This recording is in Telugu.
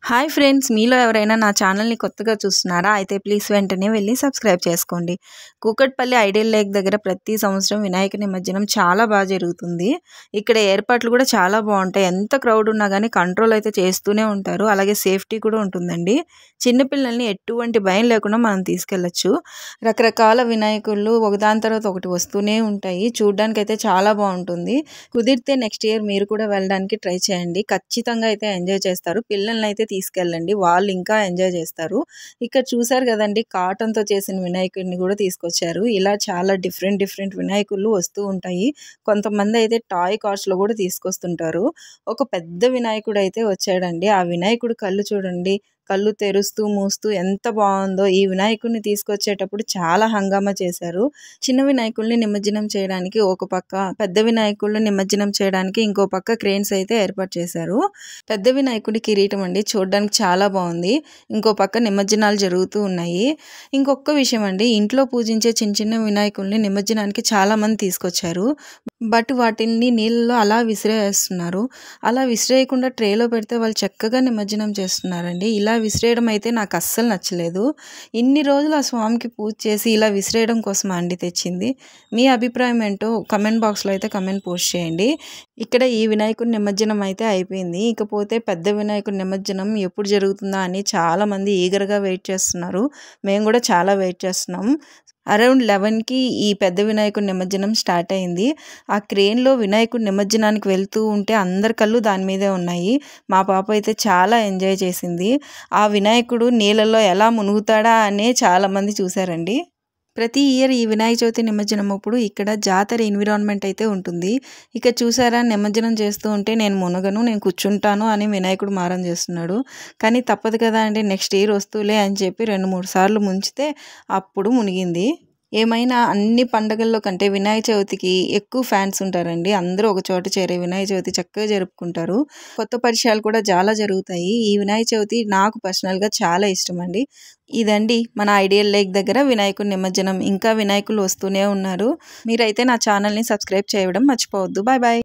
హాయ్ ఫ్రెండ్స్, మీలో ఎవరైనా నా ఛానల్ని కొత్తగా చూస్తున్నారా? అయితే ప్లీజ్ వెంటనే వెళ్ళి సబ్స్క్రైబ్ చేసుకోండి. కూకట్పల్లి ఐడియల్ లేక్ దగ్గర ప్రతి సంవత్సరం వినాయక నిమజ్జనం చాలా బాగా జరుగుతుంది. ఇక్కడ ఏర్పాట్లు కూడా చాలా బాగుంటాయి. ఎంత క్రౌడ్ ఉన్నా కానీ కంట్రోల్ అయితే చేస్తూనే ఉంటారు. అలాగే సేఫ్టీ కూడా ఉంటుందండి. చిన్నపిల్లల్ని ఎటువంటి భయం లేకుండా మనం తీసుకెళ్ళచ్చు. రకరకాల వినాయకుళ్ళు ఒకదాని తర్వాత ఒకటి వస్తూనే ఉంటాయి. చూడ్డానికి అయితే చాలా బాగుంటుంది. కుదిరితే నెక్స్ట్ ఇయర్ మీరు కూడా వెళ్ళడానికి ట్రై చేయండి. ఖచ్చితంగా అయితే ఎంజాయ్ చేస్తారు. పిల్లల్ని అయితే తీసుకెళ్ళండి, వాళ్ళు ఇంకా ఎంజాయ్ చేస్తారు. ఇక్కడ చూసారు కదండి, కాటన్తో చేసిన వినాయకుడిని కూడా తీసుకొచ్చారు. ఇలా చాలా డిఫరెంట్ వినాయకుళ్ళు వస్తూ ఉంటాయి. కొంతమంది అయితే టాయ్ కార్స్లో కూడా తీసుకొస్తుంటారు. ఒక పెద్ద వినాయకుడు అయితే వచ్చాడండి. ఆ వినాయకుడు కళ్ళు చూడండి, కళ్ళు తెరుస్తూ మూస్తూ ఎంత బాగుందో. ఈ వినాయకుడిని తీసుకొచ్చేటప్పుడు చాలా హంగామా చేశారు. చిన్న వినాయకుల్ని నిమజ్జనం చేయడానికి ఒక పక్క, పెద్ద వినాయకుళ్ళు నిమజ్జనం చేయడానికి ఇంకో పక్క క్రేన్స్ అయితే ఏర్పాటు చేశారు. పెద్ద వినాయకుడి కిరీటం అండి, చూడడానికి చాలా బాగుంది. ఇంకో పక్క నిమజ్జనాలు జరుగుతూ ఉన్నాయి. ఇంకొక విషయం అండి, ఇంట్లో పూజించే చిన్న చిన్న వినాయకుల్ని నిమజ్జనానికి చాలా మంది తీసుకొచ్చారు. బట్ వాటిని నీళ్ళలో అలా విసిరేస్తున్నారు. అలా విసిరేయకుండా ట్రేలో పెడితే వాళ్ళు చక్కగా నిమజ్జనం చేస్తున్నారండి. ఇలా విసిరేయడం అయితే నాకు అస్సలు నచ్చలేదు. ఇన్ని రోజులు ఆ స్వామికి పూజ చేసి ఇలా విసిరేయడం కోసం అండి తెచ్చింది. మీ అభిప్రాయం ఏంటో కమెంట్ బాక్స్లో అయితే కమెంట్ పోస్ట్ చేయండి. ఇక్కడ ఈ వినాయకుడి నిమజ్జనం అయితే అయిపోయింది. ఇకపోతే పెద్ద వినాయకుడి నిమజ్జనం ఎప్పుడు జరుగుతుందా అని చాలామంది ఈగర్గా వెయిట్ చేస్తున్నారు. మేము కూడా చాలా వెయిట్ చేస్తున్నాం. అరౌండ్ 11కి ఈ పెద్ద వినాయకుడి నిమజ్జనం స్టార్ట్ అయింది. ఆ క్రేన్లో వినాయకుడి నిమజ్జనానికి వెళ్తూ ఉంటే అందరి కళ్ళు దాని మీదే ఉన్నాయి. మా పాప అయితే చాలా ఎంజాయ్ చేసింది. ఆ వినాయకుడు నీళ్ళల్లో ఎలా మునుగుతాడా అనే చాలామంది చూశారండి. ప్రతి ఇయర్ ఈ వినాయక చవితి నిమజ్జనం అప్పుడు ఇక్కడ జాతర ఎన్విరాన్మెంట్ అయితే ఉంటుంది. ఇక చూసారా, నిమజ్జనం చేస్తూ ఉంటే నేను మునగను, నేను కూర్చుంటాను అని వినాయకుడు మారం చేస్తున్నాడు. కానీ తప్పదు కదా అండి, నెక్స్ట్ ఇయర్ వస్తూలే అని చెప్పి 2-3 సార్లు ముంచితే అప్పుడు మునిగింది. ఏమైనా అన్ని పండుగల్లో కంటే వినాయక చవితికి ఎక్కువ ఫ్యాన్స్ ఉంటారండి. అందరూ ఒక చోట చేరే వినాయక చవితి చక్కగా జరుపుకుంటారు. కొత్త పరిచయాలు కూడా చాలా జరుగుతాయి. ఈ వినాయక చవితి నాకు పర్సనల్గా చాలా ఇష్టం అండి. ఇదండి మన ఐడియల్ లేక్ దగ్గర వినాయకుడి నిమజ్జనం. ఇంకా వినాయకులు వస్తూనే ఉన్నారు. మీరైతే నా ఛానల్ని సబ్స్క్రైబ్ చేయడం మర్చిపోవద్దు. Bye bye.